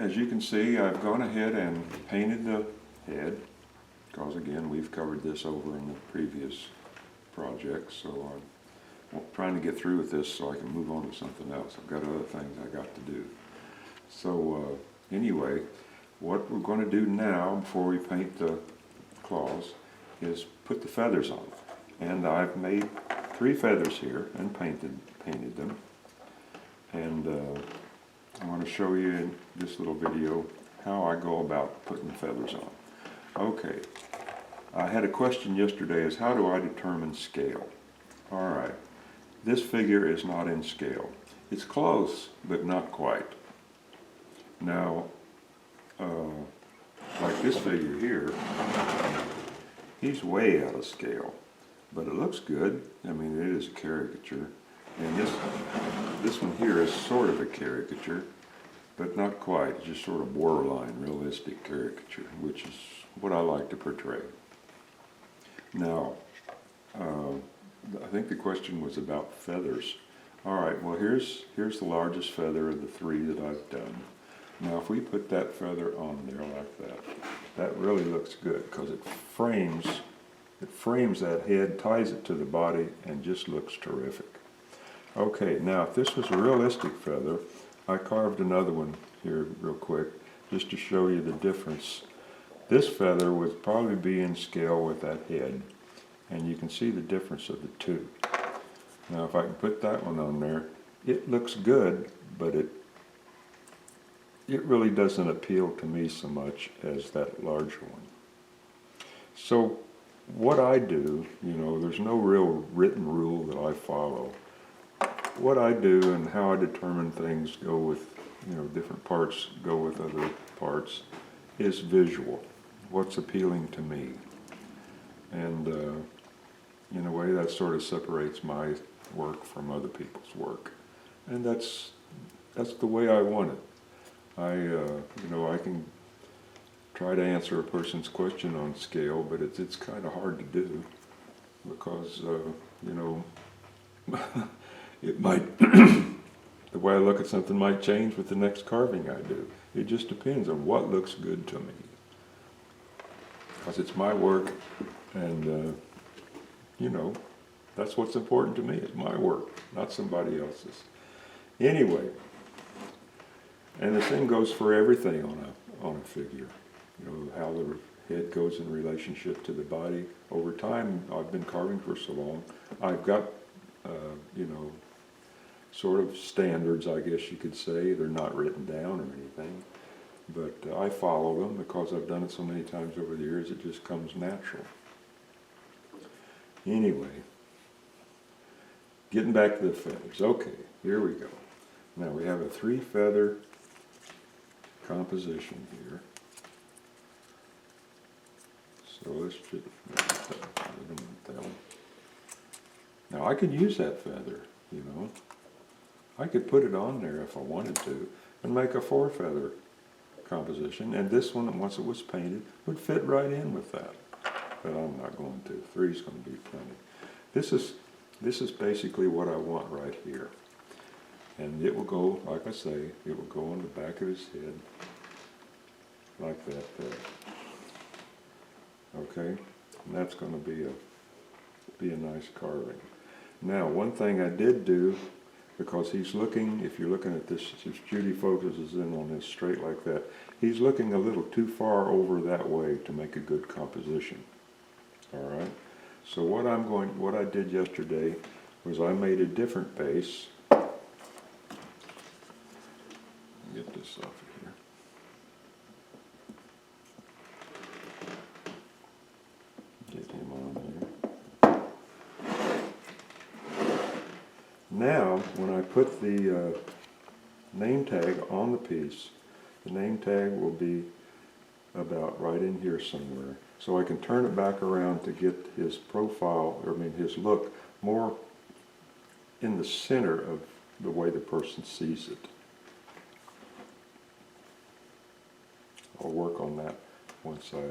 as you can see, I've gone ahead and painted the head, because again, we've covered this over in the previous project, so I'm trying to get through with this so I can move on to something else. I've got other things I got to do. So anyway, what we're going to do now before we paint the claws is put the feathers on. And I've made 3 feathers here and painted them. And I want to show you in this little video how I go about putting the feathers on. Okay, I had a question yesterday is how do I determine scale? Alright, this figure is not in scale. It's close, but not quite. Now, like this figure here, he's way out of scale, but it looks good. I mean, it is a caricature. And this one here is sort of a caricature, but not quite. It's just sort of borderline realistic caricature, which is what I like to portray. Now, I think the question was about feathers. All right, well here's the largest feather of the 3 that I've done. Now if we put that feather on there like that, that really looks good because it frames that head, ties it to the body, and just looks terrific. Okay, now if this was a realistic feather, I carved another one here real quick just to show you the difference. This feather would probably be in scale with that head, and you can see the difference of the 2. Now if I can put that one on there, it looks good, but it really doesn't appeal to me so much as that larger one. So what I do, you know, there's no real written rule that I follow. What I do and how I determine things go with, you know, different parts go with other parts is visual. What's appealing to me. And in a way that sort of separates my work from other people's work. And that's the way I want it. You know, I can try to answer a person's question on scale, but it's kind of hard to do because, you know, it might, the way I look at something might change with the next carving I do. It just depends on what looks good to me. Because it's my work, and, you know, that's what's important to me. It's my work, not somebody else's. Anyway, and the same goes for everything on a figure. You know, how the head goes in relationship to the body. Over time, I've been carving for so long, I've got, you know, sort of standards, I guess you could say. They're not written down or anything, but I follow them because I've done it so many times over the years, it just comes natural. Anyway, getting back to the feathers. Okay, here we go. Now we have a 3 feather composition here. So let's just, now I could use that feather, you know. I could put it on there if I wanted to and make a 4 feather composition, and this one, once it was painted, would fit right in with that. But I'm not going to. 3 is going to be plenty. This is basically what I want right here. And it will go, like I say, it will go on the back of his head like that there. Okay? And that's going to be a nice carving. Now, one thing I did do, because he's looking, if you're looking at this, if Judy focuses in on this straight like that, he's looking a little too far over that way to make a good composition. All right? So what I did yesterday was I made a different base. Get this off of here. Get him on there. Now, when I put the name tag on the piece, the name tag will be about right in here somewhere. So I can turn it back around to get his profile, or I mean his look, more in the center of the way the person sees it. I'll work on that once I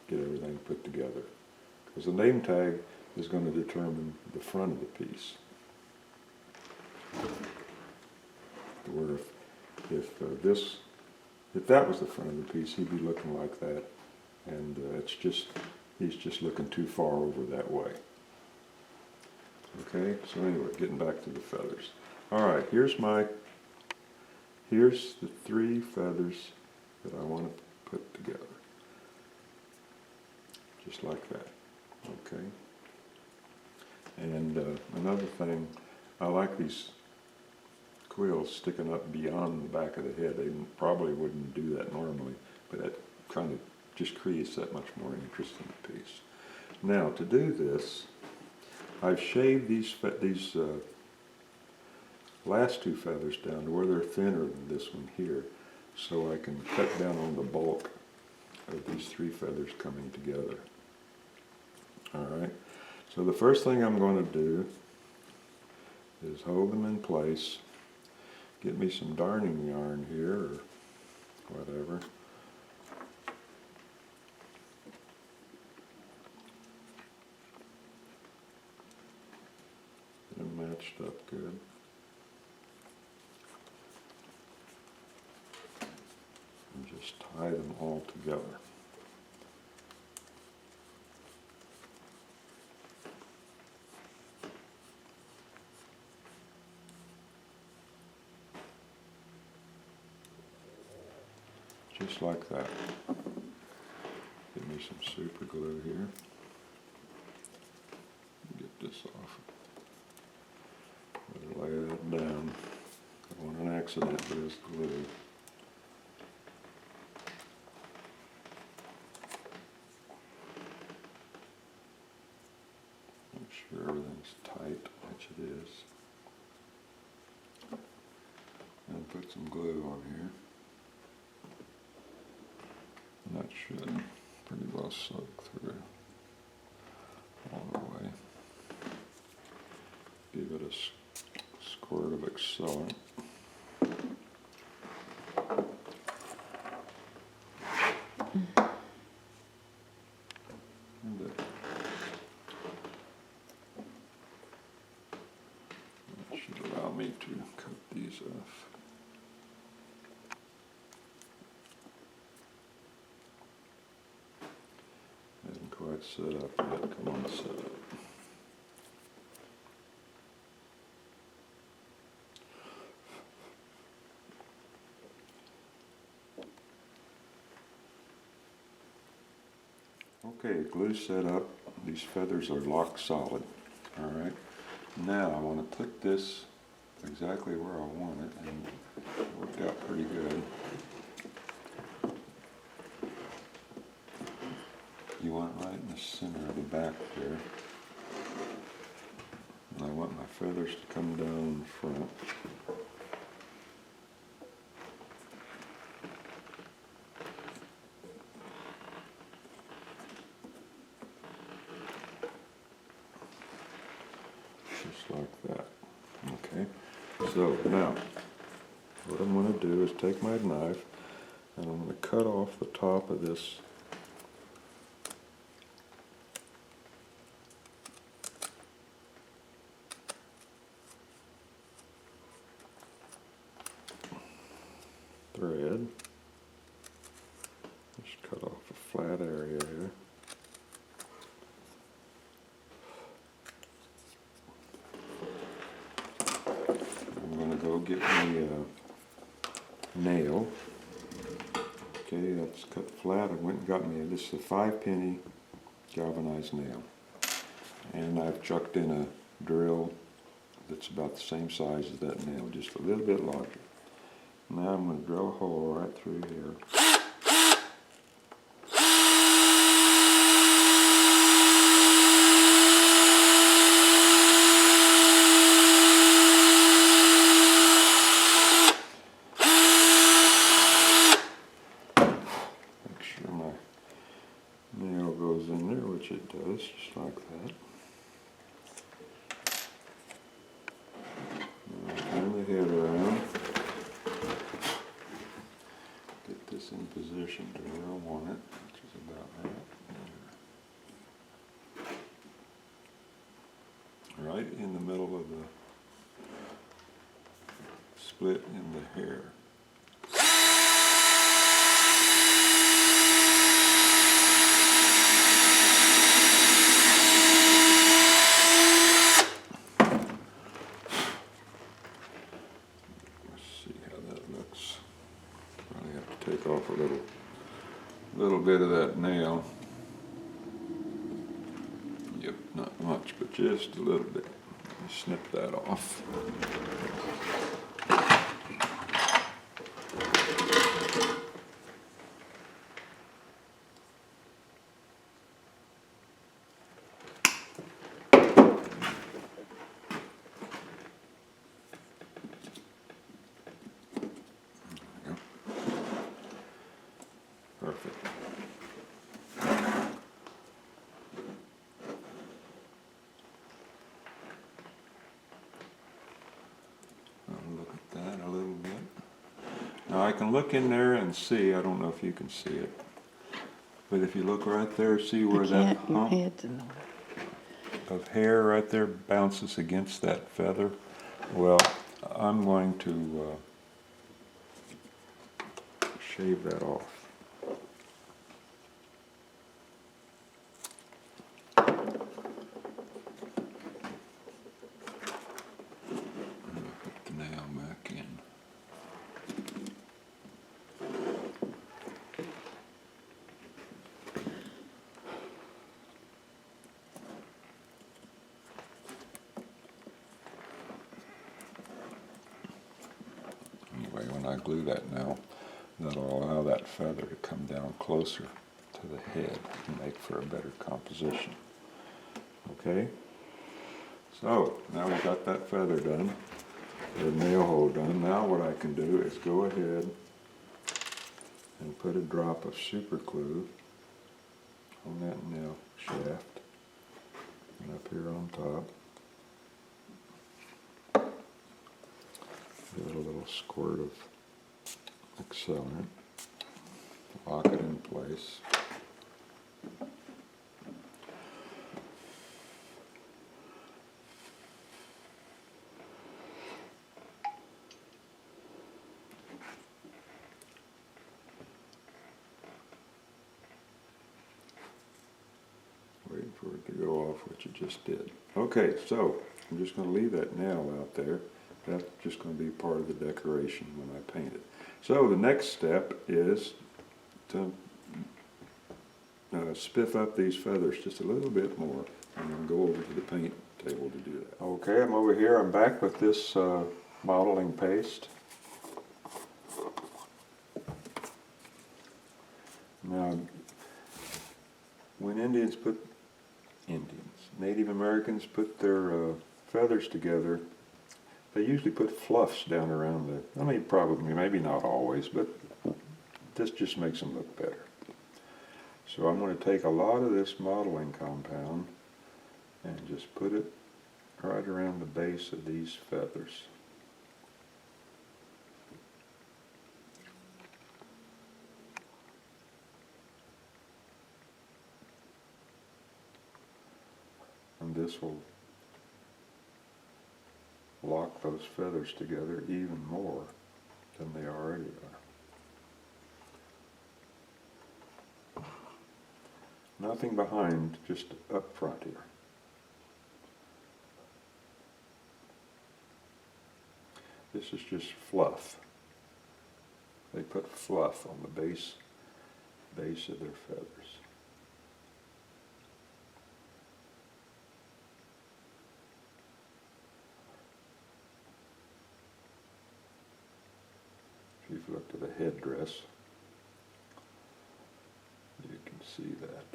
get everything put together. Because the name tag is going to determine the front of the piece. Where if this if that was the front of the piece, he'd be looking like that. And it's just, he's just looking too far over that way. Okay, so anyway, getting back to the feathers. All right, here's the 3 feathers that I want to put together. Just like that, okay? And another thing, I like these quills sticking up beyond the back of the head. They probably wouldn't do that normally, but that kind of just creates that much more interest in the piece. Now, to do this, I've shaved these last 2 feathers down to where they're thinner than this one here, so I can cut down on the bulk of these 3 feathers coming together. Alright, so the first thing I'm going to do is hold them in place, get me some darning yarn here or whatever. Get them matched up good. And just tie them all together. Just like that. Give me some super glue here. Get this off. Lay that down. Don't want an accident with this glue. Make sure everything's tight, which it is. And put some glue on here. And that should pretty well soak through all the way. Give it a squirt of accelerant. And that should allow me to cut these off. Hasn't quite set up yet. Come on, set up. Okay, glue set up. These feathers are locked solid. Alright. Now I want to put this exactly where I want it, and it worked out pretty good. You want it right in the center of the back there. And I want my feathers to come down in front. Just like that. Okay. So now, what I'm going to do is take my knife and I'm going to cut off the top of this thread. Just cut off a flat area here. I'm going to go get me a nail. Okay, that's cut flat. I went and got me this is a 5-penny galvanized nail. And I've chucked in a drill that's about the same size as that nail, just a little bit larger. Now I'm going to drill a hole right through here. Make sure my nail goes in there, which it does, just like that. Now turn the head around. Get this in position to where I want it, which is about right there. Right in the middle of the split in the hair. just a little bit. Snip that off. Perfect. I'll look at that a little bit. Now I can look in there and see, I don't know if you can see it, but if you look right there, see where that hump of hair right there bounces against that feather? Well, I'm going to shave that off. Put the nail back in. Anyway, when I glue that now, that'll allow that feather to come down closer to the head and make for a better composition. Okay? So, now we've got that feather done, the nail hole done. Now what I can do is go ahead and put a drop of super glue on that nail shaft and up here on top. Give it a little squirt of accelerant, lock it in place. Waiting for it to go off, which it just did. Okay, so I'm just going to leave that nail out there. That's just going to be part of the decoration when I paint it. So the next step is to spiff up these feathers just a little bit more, and then go over to the paint table to do that. Okay, I'm over here. I'm back with this modeling paste. Now, when Native Americans put their feathers together, they usually put fluffs down around the, I mean, probably, maybe not always, but this just makes them look better. So I'm going to take a lot of this modeling compound and just put it right around the base of these feathers. And this will lock those feathers together even more than they already are. Nothing behind, just up front here. This is just fluff. They put fluff on the base of their feathers. If you look to the headdress, you can see that.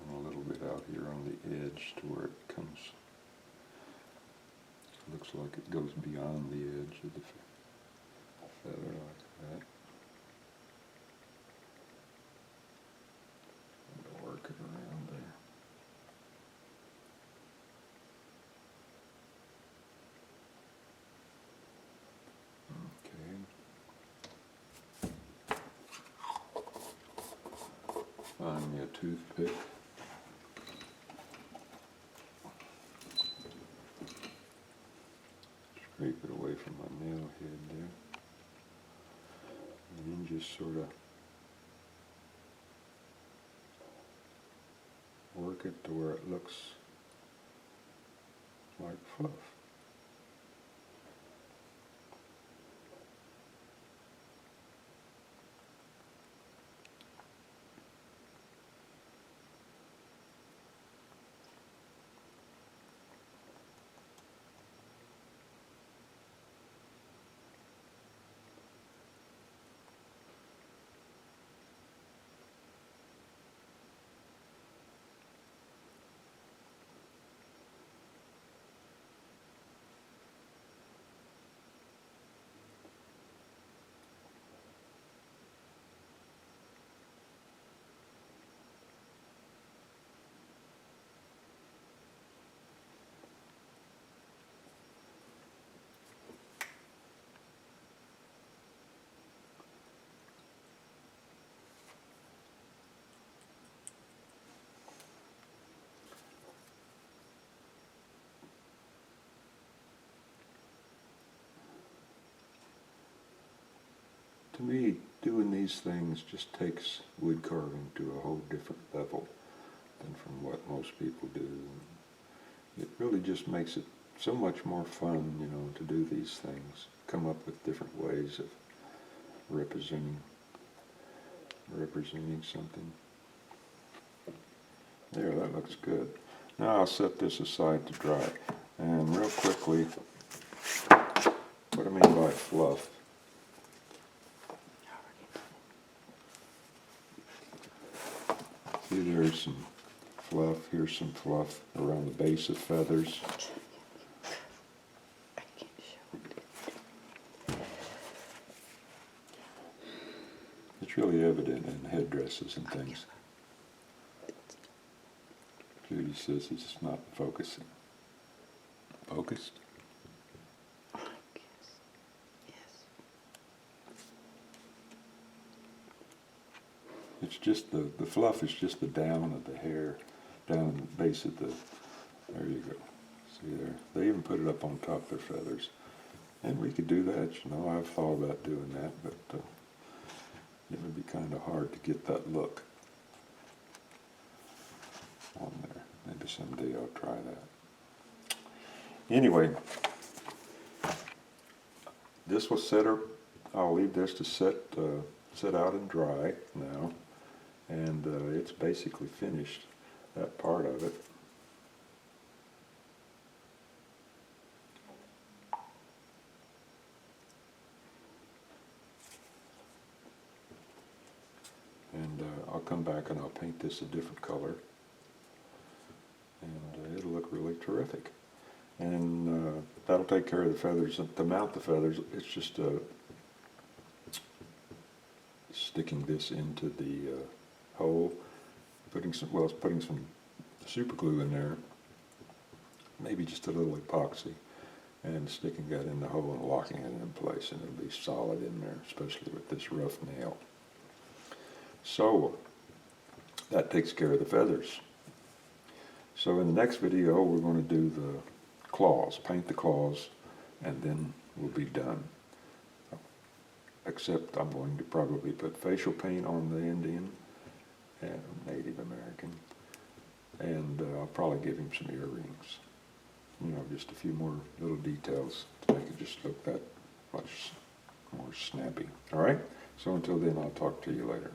And a little bit out here on the edge to where it comes, looks like it goes beyond the edge of the feather like that. And work it around there. Find me a toothpick. Scrape it away from my nail head there. And then just sort of work it to where it looks like fluff. to me, doing these things just takes wood carving to a whole different level than from what most people do. It really just makes it so much more fun, you know, to do these things. Come up with different ways of representing something. There, that looks good. Now I'll set this aside to dry. And real quickly, what I mean by fluff. See, there's some fluff, here's some fluff around the base of feathers. It's really evident in headdresses and things. Judy says it's not focusing. Focused? It's just the fluff is just the down of the hair, down in the base of the, there you go. See there? They even put it up on top of their feathers. And we could do that, you know, I've thought about doing that, but it would be kind of hard to get that look on there. Maybe someday I'll try that. Anyway, this will set her, I'll leave this to set out and dry now. And it's basically finished, that part of it. And I'll come back and I'll paint this a different color. And it'll look really terrific. And that'll take care of the feathers. To mount the feathers, it's just sticking this into the hole, putting some super glue in there, maybe just a little epoxy, and sticking that in the hole and locking it in place, and it'll be solid in there, especially with this rough nail. So that takes care of the feathers. So in the next video we're going to do the claws, paint the claws, and then we'll be done. Except I'm going to probably put facial paint on the Indian and Native American, and I'll probably give him some earrings. You know, just a few more little details to make it just look that much more snappy. All right? So until then, I'll talk to you later.